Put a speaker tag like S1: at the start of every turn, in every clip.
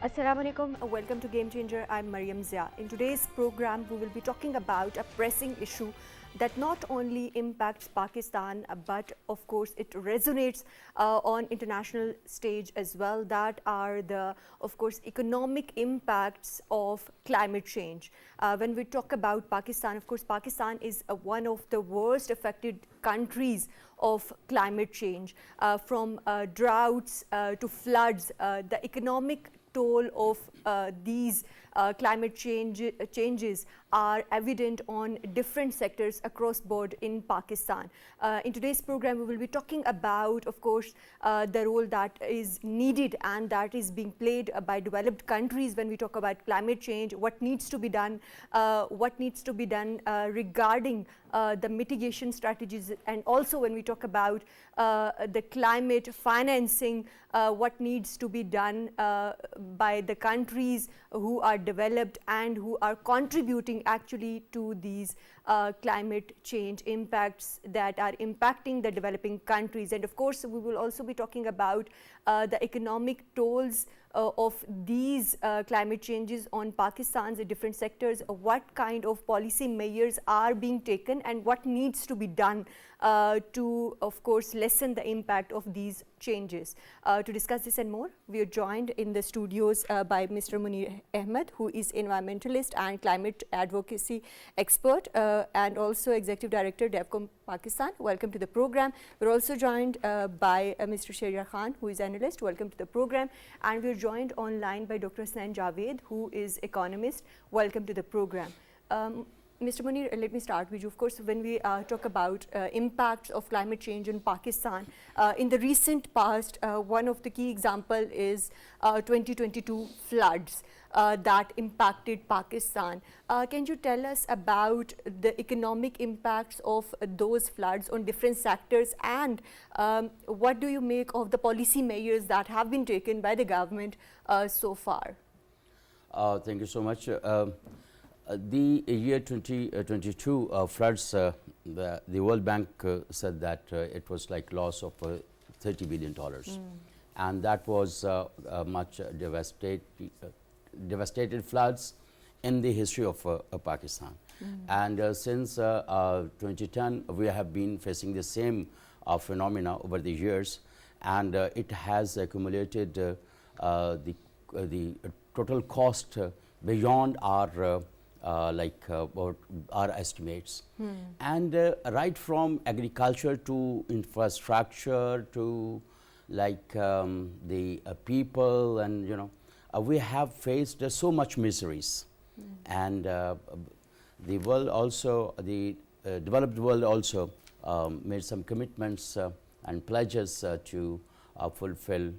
S1: Assalamu alaikum, welcome to Game Changer. I'm Maryam Zia. In today's program, we will be talking about a pressing issue that not only impacts Pakistan, but of course it resonates on international stage as well. That are the, of course, economic impacts of climate change. When we talk about Pakistan, of course, Pakistan is one of the worst affected countries of climate change. From droughts to floods, the economic toll of these climate changes are evident on different sectors across board in Pakistan. In today's program, we will be talking about, of course, the role that is needed and that is being played by developed countries when we talk about climate change, what needs to be done regarding the mitigation strategies, and also when we talk about the climate financing, what needs to be done by the countries who are developed and who are contributing actually to these climate change impacts that are impacting the developing countries. And of course, we will also be talking about the economic tolls of these climate changes on Pakistan's different sectors, what kind of policy measures are being taken and what needs to be done to, of course, lessen the impact of these changes. To discuss this and more, we are joined in the studios by Mr. Munir Ahmad, who is environmentalist and climate advocacy expert and also Executive Director, DevCom Pakistan. Welcome to the program. We're also joined by Mr. Sheharyar, who is analyst. Welcome to the program. And we're joined online by Dr. Hasnain Javed, who is economist. Welcome to the program. Mr. Munir, let me start with you. Of course, when we talk about impacts of climate change in Pakistan, in the recent past, one of the key example is 2022 floods that impacted Pakistan. Can you tell us about the economic impacts of those floods on different sectors, and what do you make of the policy measures that have been taken by the government so far?
S2: Thank you so much. The year 2022 floods, the World Bank said that it was like loss of $30 billion. And that was much devastated floods in the history of Pakistan. And since 2010, we have been facing the same phenomena over the years, and it has accumulated the total cost beyond our our estimates. And right from agriculture to infrastructure to the people, and we have faced so much miseries. And the world also, the developed world also made some commitments and pledges to fulfill,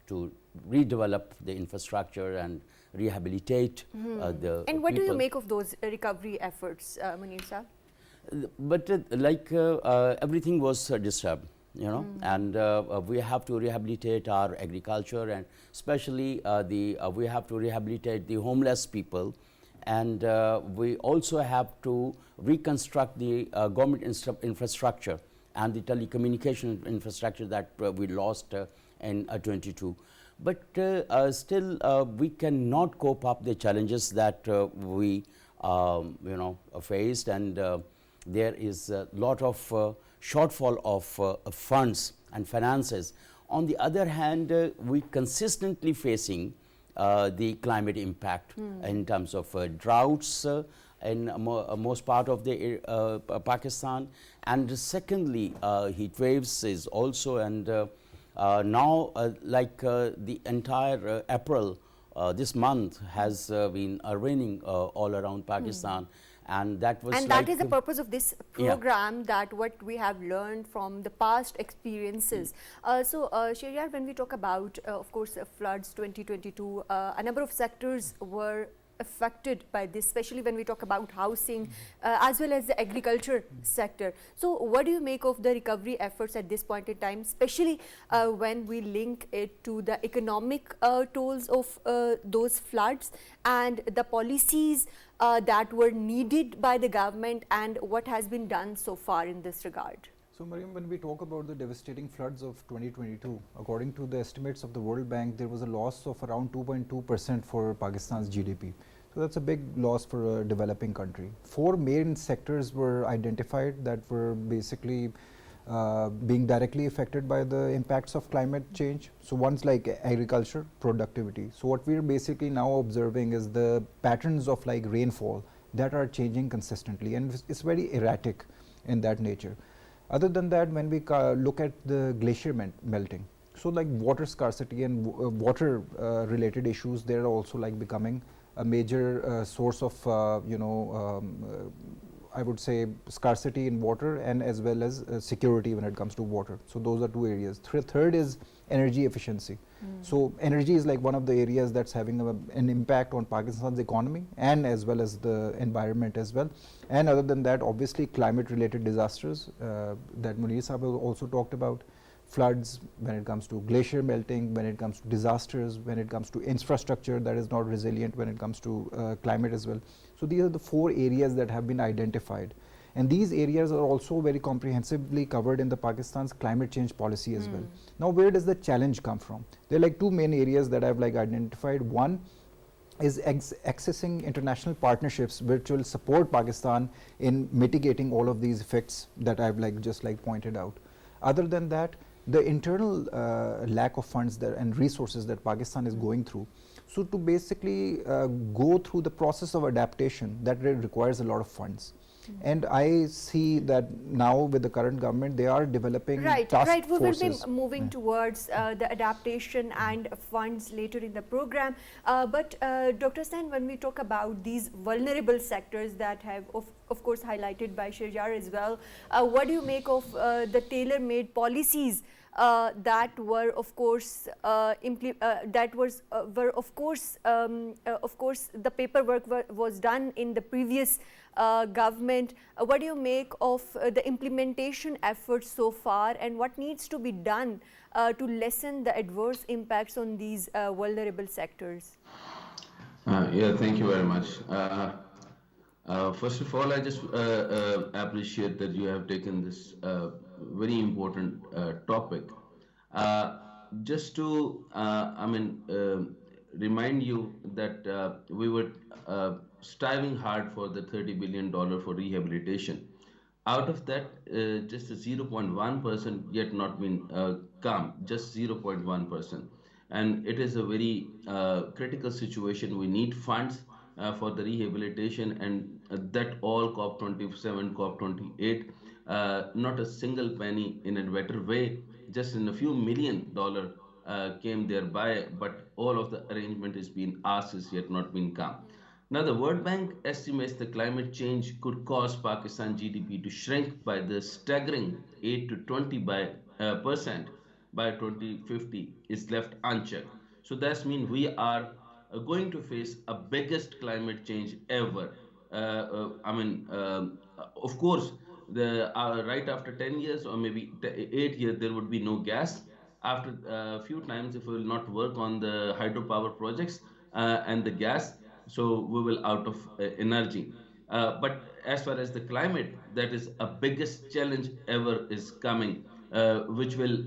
S2: to redevelop the infrastructure and rehabilitate the
S1: And what
S2: people.
S1: do you make of those recovery efforts, Munir sir?
S2: But everything was disturbed, and we have to rehabilitate our agriculture, and especially we have to rehabilitate the homeless people, and we also have to reconstruct the government infrastructure and the telecommunication infrastructure that we lost in 22. But still, we cannot cope up the challenges that we, faced, and there is a lot of shortfall of funds and finances. On the other hand, we consistently facing the climate impact in terms of droughts in most part of the Pakistan, and secondly, heat waves is also, and now, the entire April, this month has been raining all around Pakistan, and that was
S1: and that is the purpose of this program, that what we have learned from the past experiences. So, Sheharyar, when we talk about, of course, floods 2022, a number of sectors were affected by this, especially when we talk about housing as well as the agriculture sector. So what do you make of the recovery efforts at this point in time, especially when we link it to the economic tolls of those floods and the policies that were needed by the government, and what has been done so far in this regard?
S3: So, Mariam, when we talk about the devastating floods of 2022, according to the estimates of the World Bank, there was a loss of around 2.2% for Pakistan's GDP. So, that's a big loss for a developing country. Four main sectors were identified that were basically being directly affected by the impacts of climate change. So, one's like agriculture, productivity. So, what we're basically now observing is the patterns of like rainfall that are changing consistently, and it's very erratic in that nature. Other than that, when we look at the glacier melting, so like water scarcity and water related issues, they're also like becoming a major source of I would say scarcity in water, and as well as security when it comes to water. So those are two areas. Third is energy efficiency. So energy is like one of the areas that's having an impact on Pakistan's economy and as well as the environment as well. And other than that, obviously climate related disasters that Munir Sahab also talked about, floods, when it comes to glacier melting, when it comes to disasters, when it comes to infrastructure that is not resilient, when it comes to climate as well. So these are the four areas that have been identified. And these areas are also very comprehensively covered in the Pakistan's climate change policy as well. Now, where does the challenge come from? There are like two main areas that I've like identified. One is accessing international partnerships which will support Pakistan in mitigating all of these effects that I've like just like pointed out. Other than that, the internal lack of funds there and resources that Pakistan is going through. So to basically go through the process of adaptation, that requires a lot of funds. And I see that now with the current government, they are developing task
S1: Right. We will
S3: forces.
S1: be moving towards the adaptation and funds later in the program. But Dr. Hasnain, when we talk about these vulnerable sectors that have, of course, highlighted by Sheharyar as well, what do you make of the tailor-made policies that were, of course, the paperwork was done in the previous government? What do you make of the implementation efforts so far, and what needs to be done to lessen the adverse impacts on these vulnerable sectors?
S4: Yeah, thank you very much. First of all, I just appreciate that you have taken this very important topic. Uh, just to, remind you that we were striving hard for the $30 billion for rehabilitation. Out of that, just a 0.1% yet not been come, just 0.1%. And it is a very critical situation. We need funds for the rehabilitation, and that all COP27, COP28, not a single penny in a better way, just in a few $1 million came thereby, but all of the arrangement is being asked is yet not been come. Now, the World Bank estimates the climate change could cause Pakistan GDP to shrink by the staggering 8 to 20% by 2050 is left unchecked. So that means we are going to face a biggest climate change ever. Of course, the right after 10 years or maybe 8 years, there would be no gas. After a few times, if we will not work on the hydropower projects and the gas, so we will out of energy. But as far as the climate, that is a biggest challenge ever is coming, which will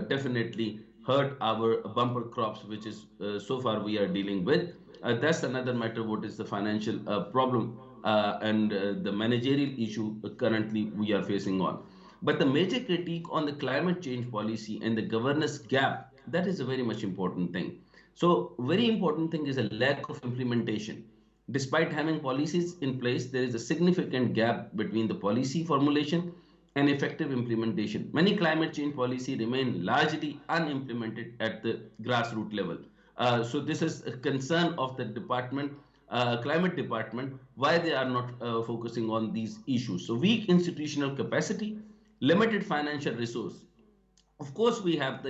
S4: definitely hurt our bumper crops, which is so far we are dealing with. That's another matter. What is the financial problem and the managerial issue currently we are facing on? But the major critique on the climate change policy and the governance gap, that is a very much important thing. So, very important thing is a lack of implementation. Despite having policies in place, there is a significant gap between the policy formulation and effective implementation. Many climate change policy remain largely unimplemented at the grassroots level. So this is a concern of the department, climate department, why they are not focusing on these issues. So weak institutional capacity, limited financial resource. Of course, we have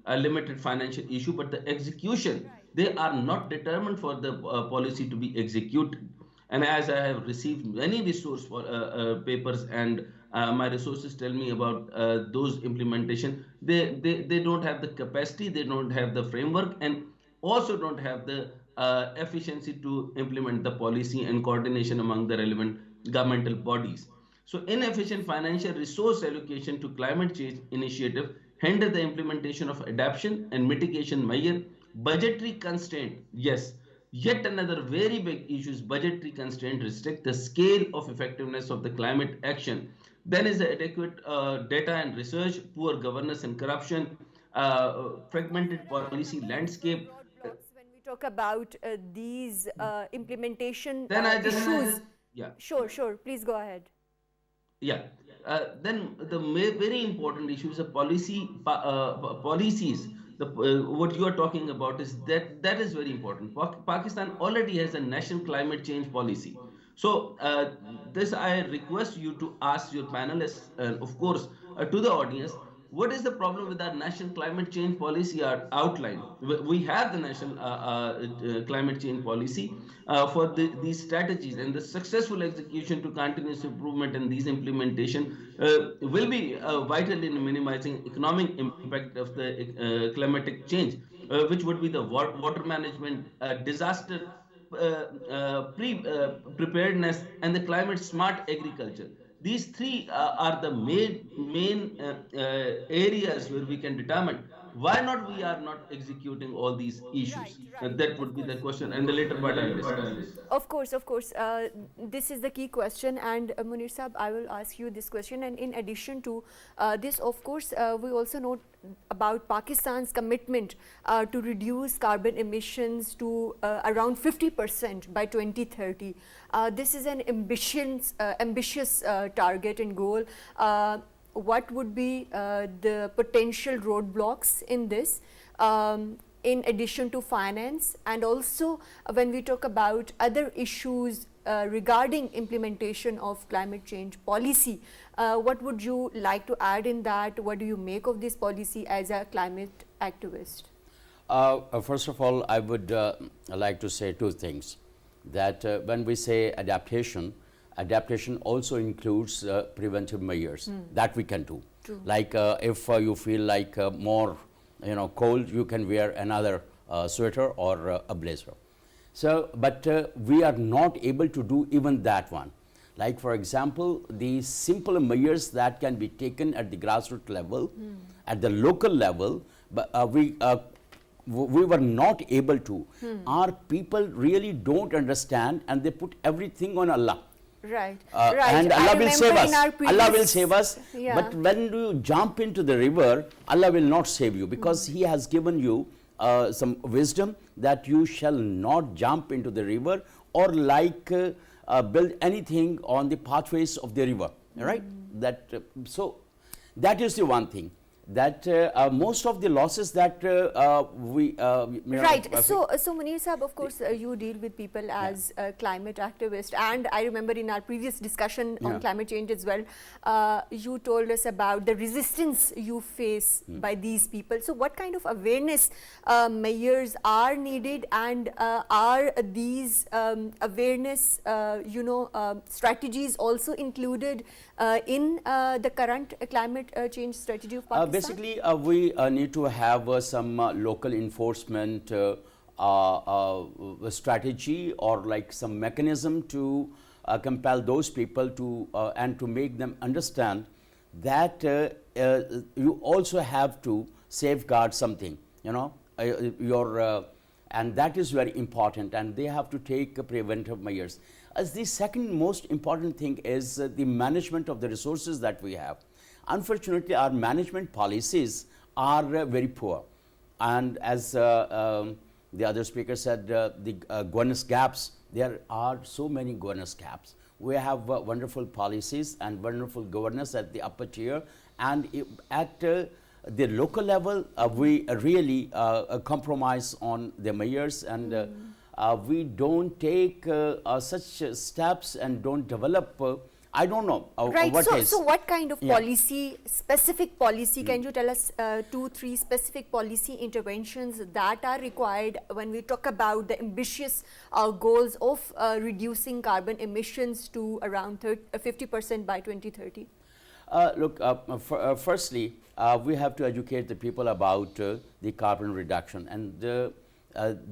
S4: a limited financial issue, but the execution, they are not determined for the policy to be executed. And as I have received many resource for, papers, and my resources tell me about those implementation, they don't have the capacity, they don't have the framework, and also don't have the efficiency to implement the policy and coordination among the relevant governmental bodies. So inefficient financial resource allocation to climate change initiative hinder the implementation of adaptation and mitigation measure. Budgetary constraint, yes. Yet another very big issue is budgetary constraint restrict the scale of effectiveness of the climate action. Then is the adequate data and research, poor governance and corruption, fragmented
S1: There are
S4: policy
S1: a lot of
S4: landscape.
S1: roadblocks when we talk about these implementation
S4: Then I just,
S1: issues.
S4: yeah.
S1: Sure, sure. Please go ahead.
S4: Yeah. Then the very important issue is the policies. What you are talking about is that is very important. Pakistan already has a national climate change policy. So this I request you to ask your panelists, of course, to the audience, what is the problem with our national climate change policy outline? We have the national climate change policy for these strategies, and the successful execution to continuous improvement and these implementation will be vital in minimizing economic impact of the climatic change, which would be the water management, disaster preparedness, and the climate smart agriculture. These three are the main areas where we can determine why not we are not executing all these
S1: Right,
S4: issues.
S1: right.
S4: That
S1: Of
S4: would be
S1: course.
S4: the question, and the later part I'll discuss.
S1: Of course, of course. This is the key question, and Munir Sahab, I will ask you this question. And in addition to this, of course, we also know about Pakistan's commitment to reduce carbon emissions to around 50% by 2030. This is an ambitious target and goal. What would be the potential roadblocks in this? In addition to finance, and also when we talk about other issues regarding implementation of climate change policy, what would you like to add in that? What do you make of this policy as a climate activist?
S2: First of all, I would like to say two things. That when we say adaptation, adaptation also includes preventive measures that we can do.
S1: True.
S2: Like if you feel like more cold, you can wear another sweater or a blazer. So, but we are not able to do even that one. Like for example, the simple measures that can be taken at the grassroots level, at the local level, but we were not able to. Our people really don't understand, and they put everything on Allah.
S1: Right,
S2: And Allah will save us. Allah will save us.
S1: Yeah.
S2: But when you jump into the river, Allah will not save you, because He has given you some wisdom that you shall not jump into the river or build anything on the pathways of the river. Right? So that is the one thing. That most of the losses that
S1: right. So Munir Sahab, of course, you deal with people as a climate activist, and I remember in our previous discussion on climate change as well, you told us about the resistance you face by these people. So what kind of awareness measures are needed, and are these awareness strategies also included in the current climate change strategy of Pakistan?
S2: Basically, we need to have some local enforcement strategy, or like some mechanism to compel those people to and to make them understand that you also have to safeguard something, and that is very important, and they have to take preventive measures. As the second most important thing is the management of the resources that we have. Unfortunately, our management policies are very poor, and as the other speaker said, the governance gaps, there are so many governance gaps. We have wonderful policies and wonderful governance at the upper tier, and at the local level, we really compromise on the measures, and we don't take such steps and don't develop. I don't know
S1: right.
S2: what is.
S1: So what kind of policy, specific policy, can you tell us 2-3 specific policy interventions that are required when we talk about the ambitious goals of reducing carbon emissions to around 50% by 2030?
S2: Look, firstly, we have to educate the people about the carbon reduction, and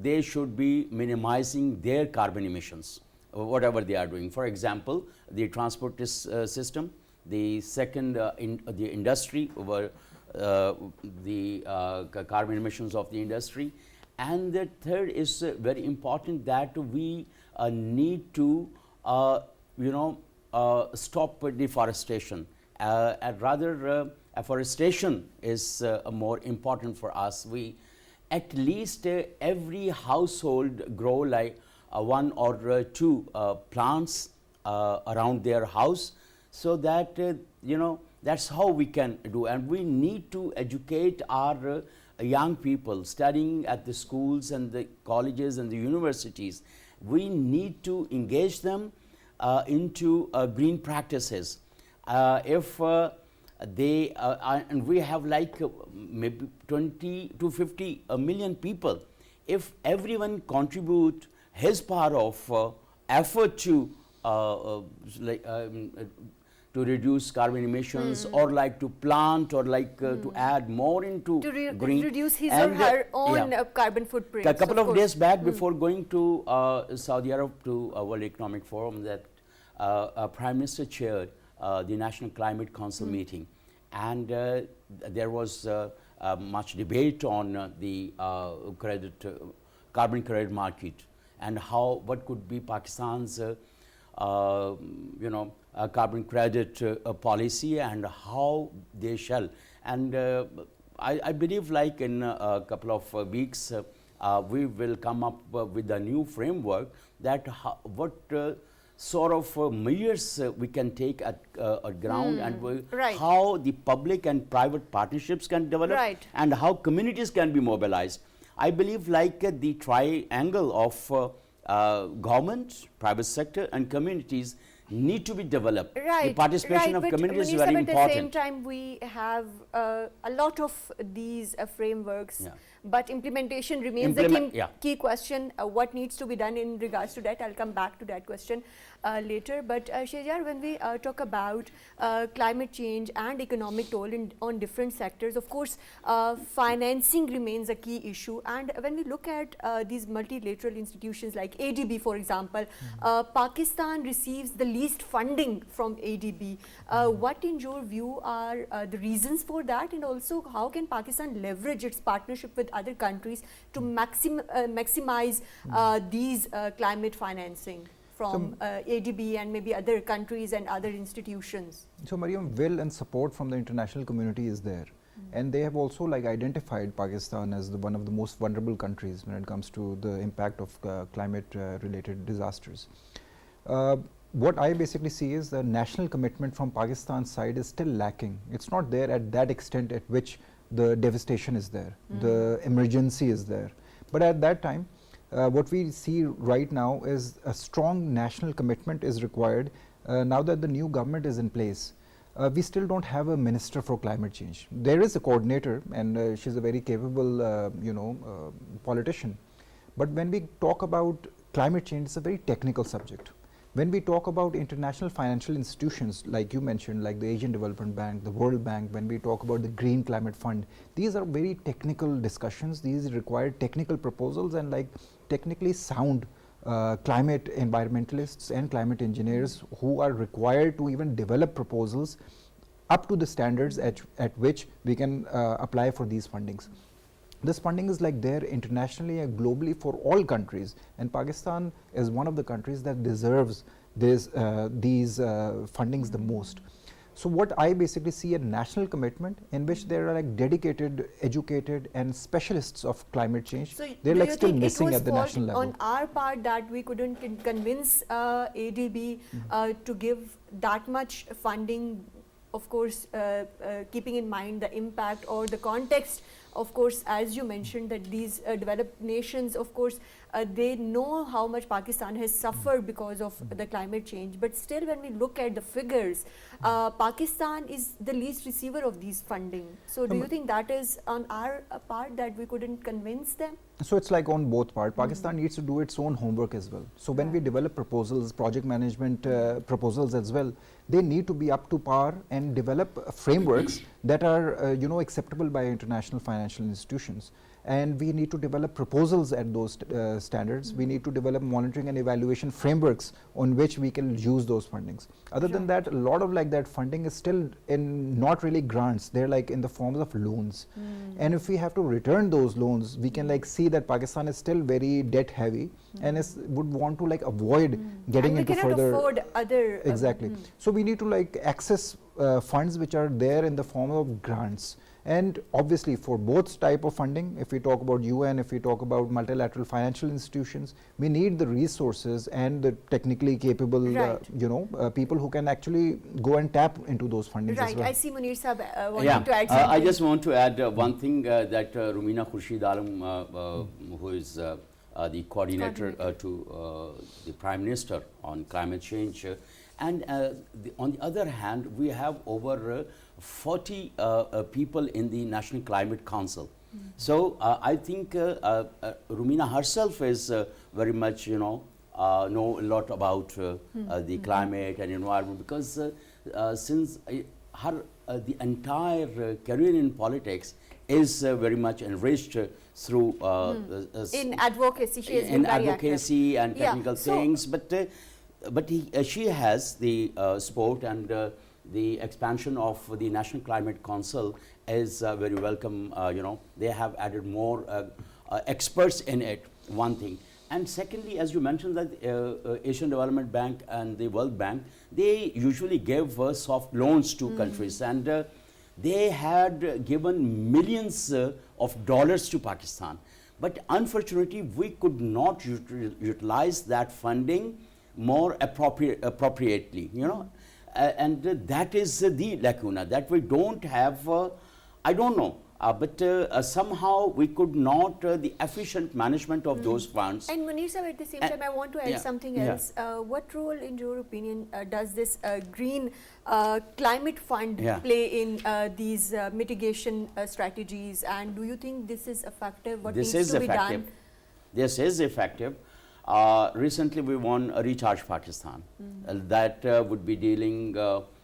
S2: they should be minimizing their carbon emissions. whatever they are doing. For example, the transport system, the second the industry, over the carbon emissions of the industry, and the third is very important, that we need to stop deforestation. Rather, afforestation is more important for us. We at least every household grow like one or two plants around their house, so that that's how we can do. And we need to educate our young people studying at the schools and the colleges and the universities. We need to engage them into green practices. If they and we have like maybe 20 to 50 million people. If everyone contribute his part of effort to to reduce carbon emissions, or like to plant, or like to add more into green,
S1: reduce his or her own carbon footprint.
S2: A couple of days back, before going to Saudi Arabia to World Economic Forum, that Prime Minister chaired the National Climate Council meeting, and there was much debate on the carbon credit market, and what could be Pakistan's carbon credit policy, and how they shall. And I believe like in a couple of weeks we will come up with a new framework, that what sort of measures we can take at ground, and how the public and private partnerships can develop, and how communities can be mobilized. I believe like the triangle of government, private sector and communities need to be developed. The participation of communities is very important.
S1: At the same time, we have a lot of these frameworks, but implementation remains the key question. What needs to be done in regards to that? I'll come back to that question later. But Sheharyar, when we talk about climate change and economic toll on different sectors, of course, financing remains a key issue. And when we look at these multilateral institutions like ADB, for example, Pakistan receives the least funding from ADB. What, in your view, are the reasons for that? And also, how can Pakistan leverage its partnership with other countries to maximize these climate financing from ADB and maybe other countries and other institutions?
S3: So, Maryam, will and support from the international community is there. And they have also identified Pakistan as one of the most vulnerable countries when it comes to the impact of climate related disasters. What I basically see is the national commitment from Pakistan's side is still lacking. It's not there at that extent at which the devastation is there, the emergency is there. But at that time, what we see right now is a strong national commitment is required. Now that the new government is in place, we still don't have a minister for climate change. There is a coordinator, and she's a very capable, politician. But when we talk about climate change, it's a very technical subject. When we talk about international financial institutions, like you mentioned, like the Asian Development Bank, the World Bank, when we talk about the Green Climate Fund, these are very technical discussions. These require technical proposals and technically sound climate environmentalists and climate engineers who are required to even develop proposals up to the standards at which we can apply for these fundings. This funding is there internationally and globally for all countries, and Pakistan is one of the countries that deserves these fundings the most. So what I basically see a national commitment in which there are dedicated, educated and specialists of climate change.
S1: So
S3: they're still missing at the national level.
S1: On our part that we couldn't convince ADB to give that much funding, of course, keeping in mind the impact or the context. Of course, as you mentioned, that these developed nations, of course, they know how much Pakistan has suffered because of the climate change. But still, when we look at the figures, Pakistan is the least receiver of these funding. So do you think that is on our part that we couldn't convince them?
S3: So it's like on both parts. Pakistan needs to do its own homework as well. So when we
S1: Right.
S3: develop proposals, project management proposals as well, they need to be up to par and develop frameworks that are acceptable by international financial institutions. And we need to develop proposals at those standards. We need to develop monitoring and evaluation frameworks on which we can use those fundings. Other than that, a lot of like that funding is still in not really grants. They're like in the forms of loans. And if we have to return those loans, we can like see that Pakistan is still very debt heavy and would want to like avoid getting
S1: And we
S3: into
S1: cannot
S3: further.
S1: afford other
S3: Exactly. So we need to like access funds which are there in the form of grants. And obviously for both type of funding, if we talk about UN, if we talk about multilateral financial institutions, we need the resources and the technically capable
S1: Right.
S3: people who can actually go and tap into those fundings as
S1: Right.
S3: well.
S1: I see Munir Sahab wanting
S2: Yeah,
S1: to add something.
S2: I just want to add one thing that Rumina Khurshid Alam, who is the coordinator to the Prime Minister on climate change, and on the other hand, we have over 40 people in the National Climate Council. So I think Rumina herself is very much, know a lot about the climate and environment, because since her the entire career in politics is very much enriched through
S1: in advocacy, she has been
S2: in
S1: very
S2: advocacy and
S1: Yeah,
S2: technical
S1: so-
S2: things, but she has the support, and the expansion of the National Climate Council is very welcome. They have added more experts in it, one thing. And secondly, as you mentioned, that Asian Development Bank and the World Bank, they usually give soft loans to countries, and they had given millions of dollars to Pakistan. But unfortunately, we could not utilize that funding more appropriately, and that is the lacuna that we don't have. I don't know, but somehow we could not the efficient management of those funds.
S1: And Munir Sahab, at the same time, I want to add
S2: yeah,
S1: something
S2: yeah.
S1: else. What role, in your opinion, does this green climate fund
S2: Yeah.
S1: play in these mitigation strategies? And do you think this is effective? What
S2: This
S1: needs
S2: is
S1: to be
S2: effective.
S1: done?
S2: This is effective. Recently, we won a Recharge Pakistan. That would be dealing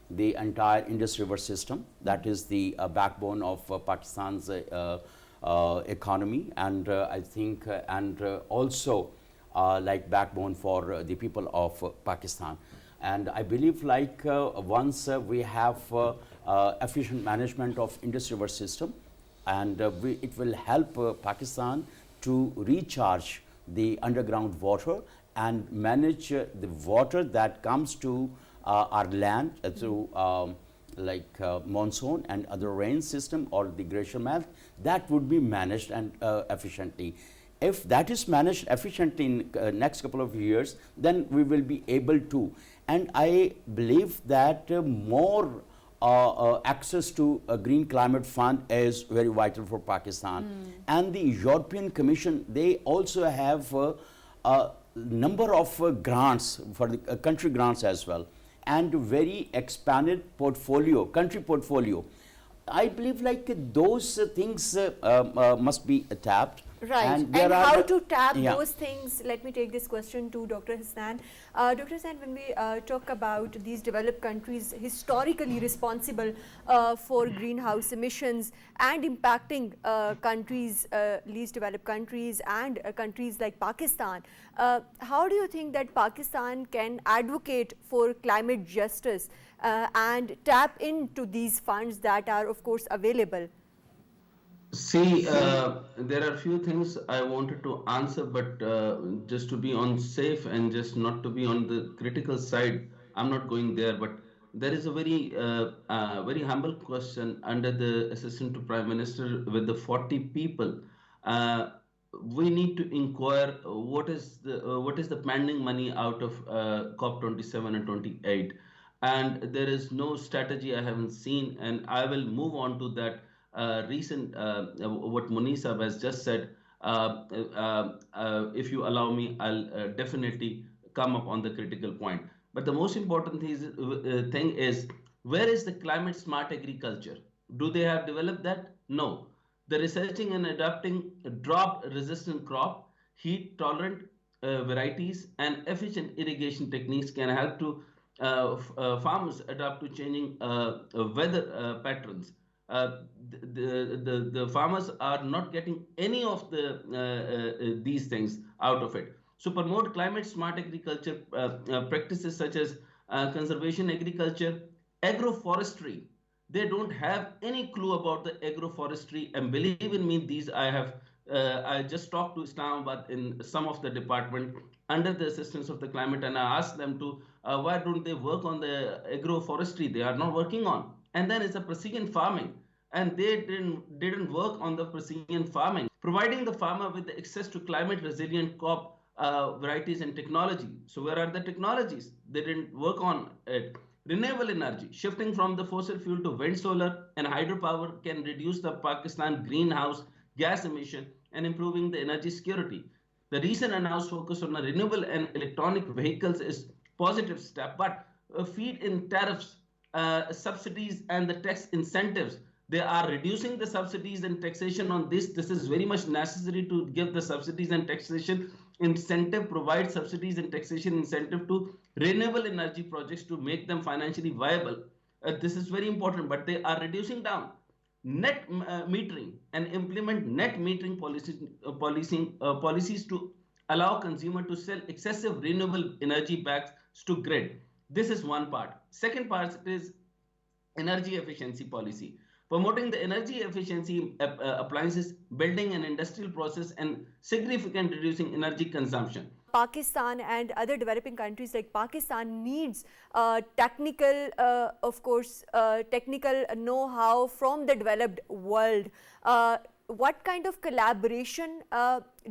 S2: the entire Indus River system. That is the backbone of Pakistan's economy, and I think, and also like backbone for the people of Pakistan. And I believe like once we have efficient management of Indus River system, and it will help Pakistan to recharge the underground water and manage the water that comes to our land through like monsoon and other rain system or the glacier melt. That would be managed and efficiently. If that is managed efficiently in next couple of years, then we will be able to. And I believe that more access to a green climate fund is very vital for Pakistan. And the European Commission, they also have a number of grants for the country grants as well, and very expanded portfolio, country portfolio. I believe like those things must be tapped.
S1: Right. And
S2: there are
S1: how to tap
S2: yeah.
S1: those things? Let me take this question to Dr. Hasnain. Dr. Hasnain, when we talk about these developed countries historically responsible for greenhouse emissions and impacting countries, least developed countries and countries like Pakistan, how do you think that Pakistan can advocate for climate justice and tap into these funds that are of course available?
S4: See, there are few things I wanted to answer, but just to be on safe and just not to be on the critical side, I'm not going there. But there is a very humble question under the Assistant to Prime Minister with the 40 people. Uh, we need to inquire what is the pending money out of COP27 and 28, and there is no strategy I haven't seen, and I will move on to that recent what Munisa has just said. If you allow me, I'll definitely come up on the critical point. But the most important thing is Where is the climate smart agriculture? Do they have developed that? No. The researching and adapting drought resistant crop, heat tolerant varieties, and efficient irrigation techniques can help to farmers adapt to changing weather patterns. The farmers are not getting any of these things out of it. So promote climate smart agriculture practices such as conservation agriculture, agroforestry. They don't have any clue about the agroforestry, and believe in me, these I just talked to Islamabad in some of the department under the assistance of the climate, and I asked them to why don't they work on the agroforestry? They are not working on, and then it's a precision farming, and they didn't work on the precision farming, providing the farmer with the access to climate resilient crop varieties and technology. So where are the technologies? They didn't work on it. Renewable energy, shifting from the fossil fuel to wind, solar, and hydropower can reduce the Pakistan greenhouse gas emission and improving the energy security. The recent announced focus on renewable and electronic vehicles is positive step, but feed in tariffs, subsidies, and the tax incentives. They are reducing the subsidies and taxation on this. This is very much necessary to give the subsidies and taxation incentive, provide subsidies and taxation incentive to renewable energy projects to make them financially viable. This is very important, but they are reducing down net metering and implement net metering policies to allow consumer to sell excessive renewable energy back to grid. This is one part. Second part is energy efficiency policy, promoting the energy efficiency appliances, building an industrial process, and significant reducing energy consumption.
S1: Pakistan and other developing countries like Pakistan needs technical, of course, technical know-how from the developed world. What kind of collaboration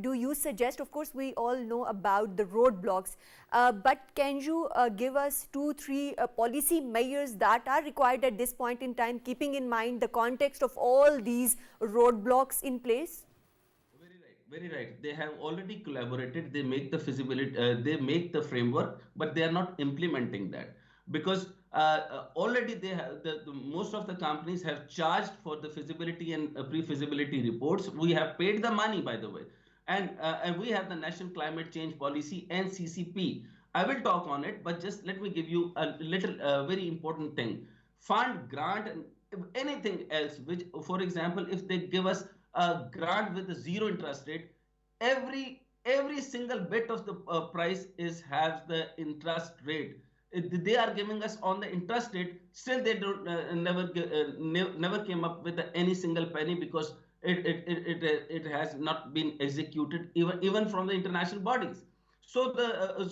S1: do you suggest? Of course, we all know about the roadblocks, but can you give us 2-3 policy measures that are required at this point in time, keeping in mind the context of all these roadblocks in place?
S4: Very right. They have already collaborated. They make the feasibility, they make the framework, but they are not implementing that because already they have most of the companies have charged for the feasibility and pre-feasibility reports. We have paid the money, by the way, and we have the National Climate Change Policy (NCCP). I will talk on it, but just let me give you a little very important thing: fund, grant, and anything else. Which, for example, if they give us a grant with a zero interest rate, every single bit of the price has the interest rate. They are giving us on the interest rate. Still, they don't never came up with any single penny because it has not been executed even from the international bodies. So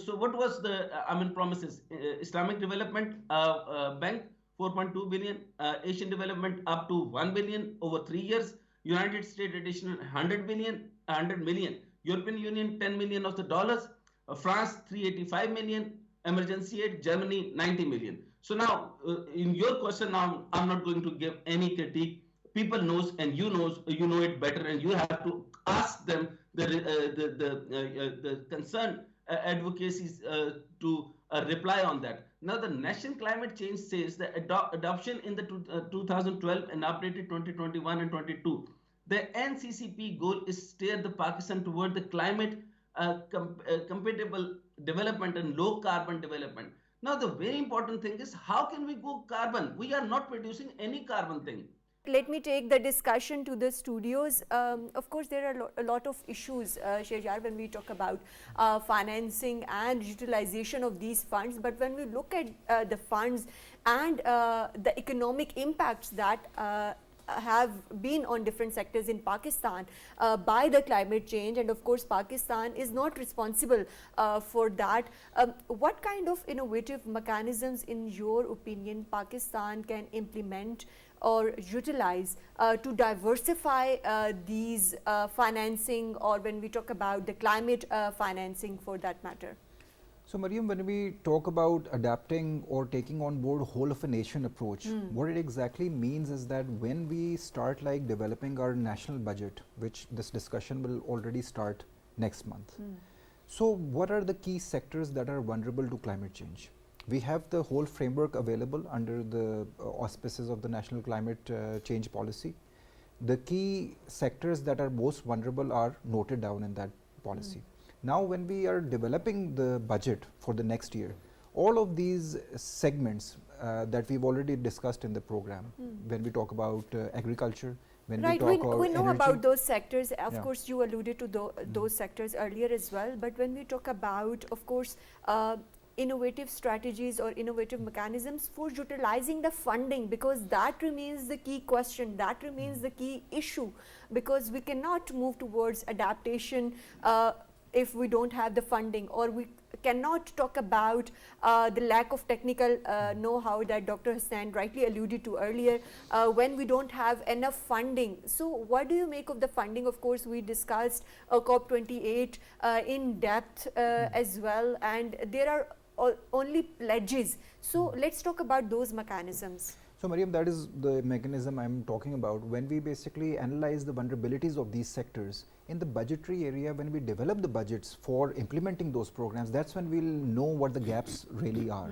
S4: so what was the promises? Islamic Development Bank 4.2 billion, Asian Development up to 1 billion over 3 years. United States additional 100 million, European Union 10 million of the dollars, France 385 million, emergency aid, Germany 90 million. So now, in your question, now I'm not going to give any critique. People knows and you know it better, and you have to ask them the concerned advocacies to reply on that. Now, the National Climate Change says the adoption in the 2012 and updated 2021 and 22. The NCCP goal is steer the Pakistan toward the climate compatible development and low carbon development. Now, the very important thing is how can we go carbon? We are not producing any carbon thing.
S1: Let me take the discussion to the studios. Of course, there are a lot of issues, Sheharyar, when we talk about financing and utilization of these funds. But when we look at the funds and the economic impacts that have been on different sectors in Pakistan by the climate change, and of course Pakistan is not responsible for that. What kind of innovative mechanisms, in your opinion, Pakistan can implement or utilize to diversify these financing, or when we talk about the climate financing for that matter?
S3: So Maryam, when we talk about adapting or taking on board whole of a nation approach, what it exactly means is that when we start like developing our national budget, which this discussion will already start next month. So what are the key sectors that are vulnerable to climate change? We have the whole framework available under the auspices of the National Climate Change Policy. The key sectors that are most vulnerable are noted down in that policy. Now, when we are developing the budget for the next year, all of these segments that we've already discussed in the program, when we talk about agriculture, when
S1: Right,
S3: we talk about
S1: we know
S3: energy,
S1: about those sectors. Of
S3: Yeah.
S1: course, you alluded to those sectors earlier as well. But when we talk about, of course, innovative strategies or innovative mechanisms for utilizing the funding, because that remains the key question, that remains the key issue, because we cannot move towards adaptation if we don't have the funding, or we cannot talk about the lack of technical know-how that Dr. Hasnain rightly alluded to earlier when we don't have enough funding. So what do you make of the funding? Of course, we discussed COP28 in depth as well, and there are only pledges. So let's talk about those mechanisms.
S3: So, Maryam, that is the mechanism I am talking about. When we basically analyze the vulnerabilities of these sectors in the budgetary area, when we develop the budgets for implementing those programs, that's when we'll know what the gaps really are.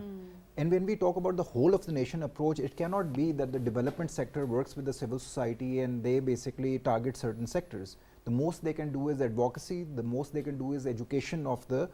S3: And when we talk about the whole of the nation approach, it cannot be that the development sector works with the civil society and they basically target certain sectors. The most they can do is advocacy, the most they can do is education of the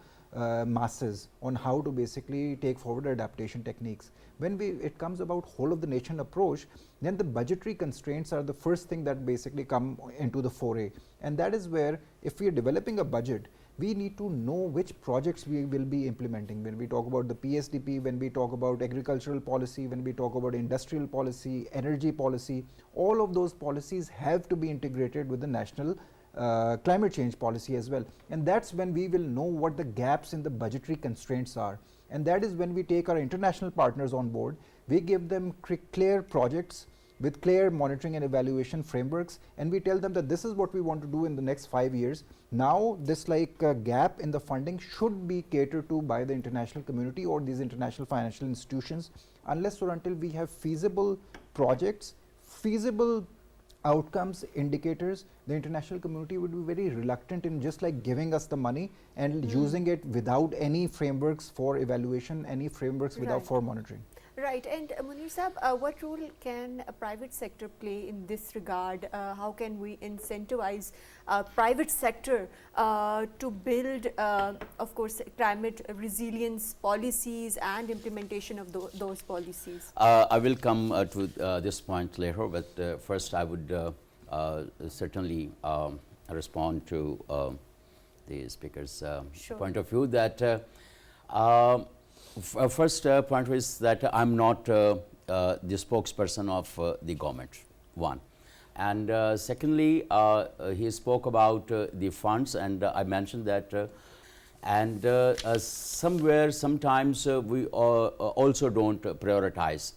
S3: masses on how to basically take forward adaptation techniques. When it comes about whole of the nation approach, then the budgetary constraints are the first thing that basically come into the foray. And that is where, if we are developing a budget, we need to know which projects we will be implementing. When we talk about the PSDP, when we talk about agricultural policy, when we talk about industrial policy, energy policy, all of those policies have to be integrated with the national climate change policy as well. And that's when we will know what the gaps in the budgetary constraints are. And that is when we take our international partners on board, we give them clear projects with clear monitoring and evaluation frameworks, and we tell them that this is what we want to do in the next 5 years. Now this gap in the funding should be catered to by the international community or these international financial institutions, unless or until we have feasible projects, feasible outcomes, indicators. The international community would be very reluctant in just giving us the money and using it without any frameworks for evaluation, any frameworks without for monitoring.
S1: Right, and Munir Sahab, what role can a private sector play in this regard? How can we incentivize private sector to build, of course, climate resilience policies and implementation of those policies?
S2: I will come to this point later, but first I would certainly respond to the speaker's point of view that first point is that I'm not the spokesperson of the government, one. And secondly, he spoke about the funds, and I mentioned that sometimes we also don't prioritize.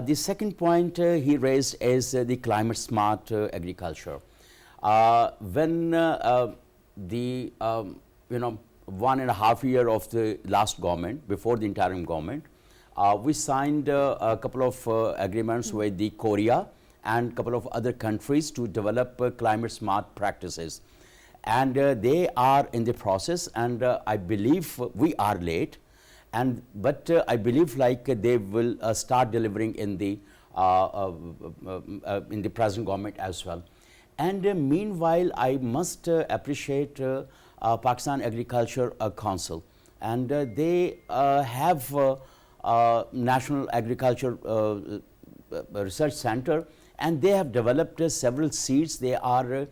S2: The second point he raised is the climate smart agriculture. When the 1.5 years of the last government, before the interim government, we signed a couple of agreements with the Korea and a couple of other countries to develop climate smart practices. And they are in the process, and I believe we are late, but I believe they will start delivering in the present government as well. And meanwhile, I must appreciate Pakistan Agriculture Council, and they have National Agriculture Research Center, and they have developed several seeds. They are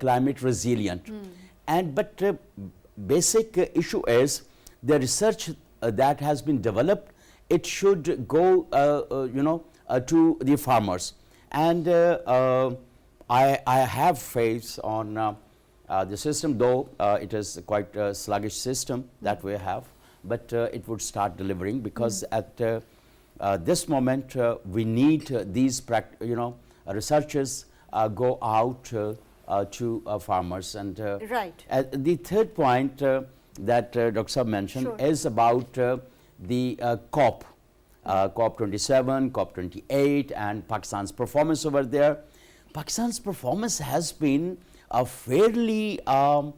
S2: climate resilient. But basic issue is the research that has been developed, it should go to the farmers. And I have faith on the system, though it is quite a sluggish system that we have, but it would start delivering, because at this moment we need these researchers go out to farmers. And
S1: right.
S2: The third point that Dr. Saab mentioned is about the COP, COP27, COP28, and Pakistan's performance over there. Pakistan's performance has been fairly, I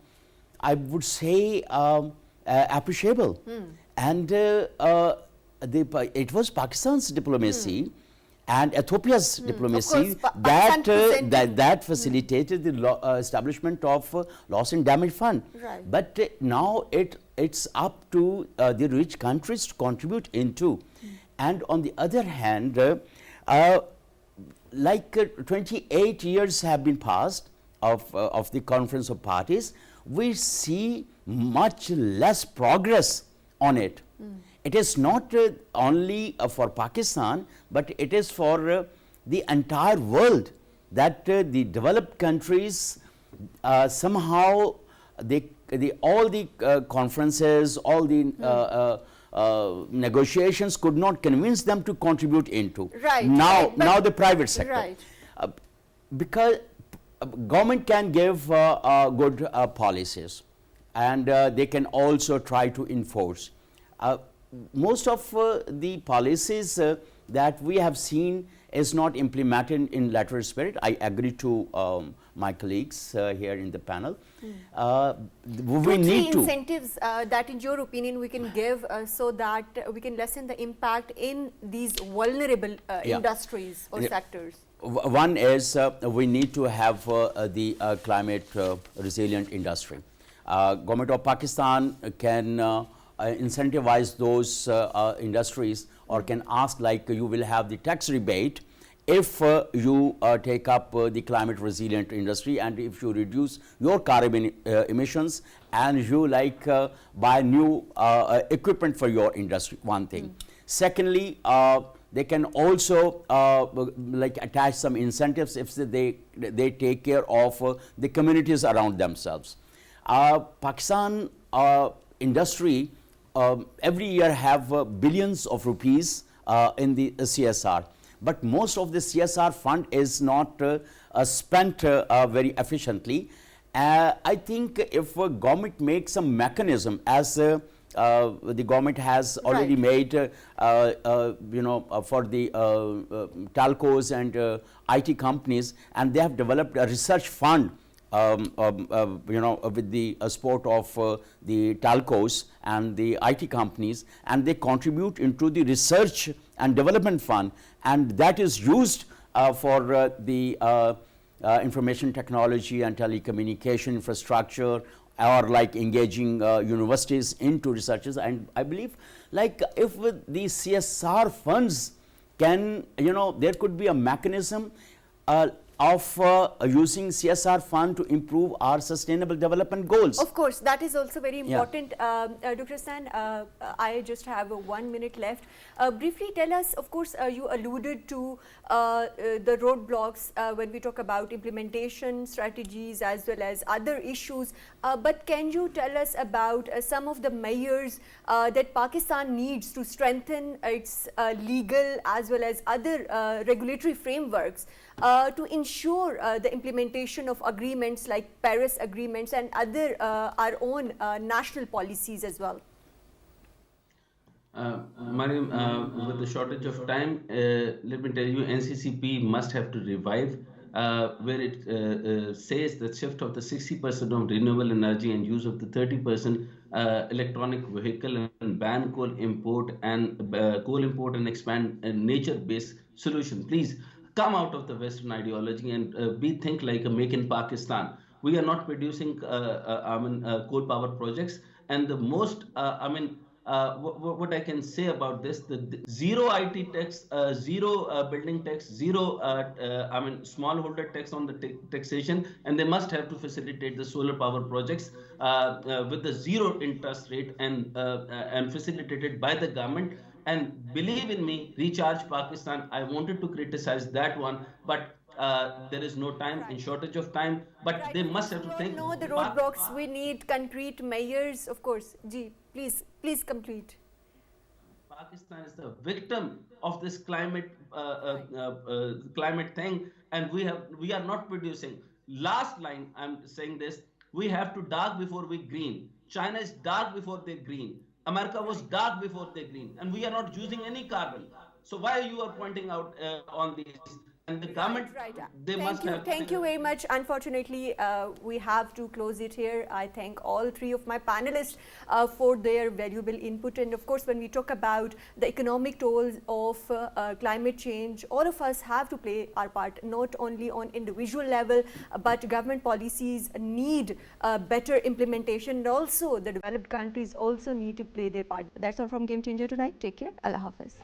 S2: would say, appreciable. And it was Pakistan's diplomacy and Ethiopia's diplomacy
S1: Pakistan presented-
S2: that facilitated the establishment of loss and damage fund.
S1: Right.
S2: But now it's up to the rich countries to contribute into. And on the other hand, like 28 years have been passed of the Conference of Parties, we see much less progress on it. It is not only for Pakistan, but it is for the entire world that the developed countries somehow all the conferences, all the negotiations could not convince them to contribute into.
S1: Right,
S2: Now,
S1: right, but-
S2: now the private sector.
S1: Right.
S2: Because government can give good policies, and they can also try to enforce. Most of the policies that we have seen is not implemented in lateral spirit. I agree to my colleagues here in the panel. We need to
S1: incentives that in your opinion we can give so that we can lessen the impact in these vulnerable
S2: Yeah.
S1: industries or
S2: Yeah.
S1: sectors.
S2: One is we need to have the climate resilient industry. Government of Pakistan can incentivize those industries, or can ask, like, you will have the tax rebate if you take up the climate resilient industry, and if you reduce your carbon emissions, and you buy new equipment for your industry, one thing. Secondly, they can also attach some incentives if they take care of the communities around themselves. Pakistan industry every year have billions of rupees in the CSR, but most of the CSR fund is not spent very efficiently. I think if government makes some mechanism, as the government has already made for the telcos and IT companies, and they have developed a research fund with the support of the telcos and the IT companies, and they contribute into the research and development fund, and that is used for the information technology and telecommunication infrastructure, or engaging universities into researches. And I believe if the CSR funds can, there could be a mechanism of using CSR fund to improve our sustainable development goals.
S1: Of course, that is also very important. Dr. Hasnain, I just have 1 minute left. Briefly tell us, of course, you alluded to the roadblocks when we talk about implementation strategies as well as other issues, but can you tell us about some of the measures that Pakistan needs to strengthen its legal as well as other regulatory frameworks to ensure the implementation of agreements like Paris agreements and other our own national policies as well?
S4: Maryam, with the shortage of time, let me tell you, NCCP must have to revive where it says that shift of the 60% of renewable energy and use of the 30% electronic vehicle, and ban coal import and expand a nature-based solution. Please come out of the Western ideology and think like a make in Pakistan. We are not producing coal power projects, and the most what I can say about this, the zero IT tax, zero building tax, zero smallholder tax on the taxation, and they must have to facilitate the solar power projects with the zero interest rate and facilitated by the government. And believe in me, Recharge Pakistan, I wanted to criticize that one, but there is no time, in shortage of time, but they must have to think.
S1: No, the roadblocks, we need concrete measures, of course. Ji, please complete.
S4: Pakistan is the victim of this climate thing, and we are not producing. Last line, I'm saying this: we have to dark before we green. China is dark before they green. America was dark before they green, and we are not using any carbon. So why you are pointing out on these? the government,
S1: Right.
S4: they must have.
S1: Thank you very much. Unfortunately, we have to close it here. I thank all three of my panelists for their valuable input. And of course, when we talk about the economic tolls of climate change, all of us have to play our part, not only on individual level, but government policies need better implementation. And also, the developed countries also need to play their part. That's all from Game Changer tonight. Take care. Allah Hafiz.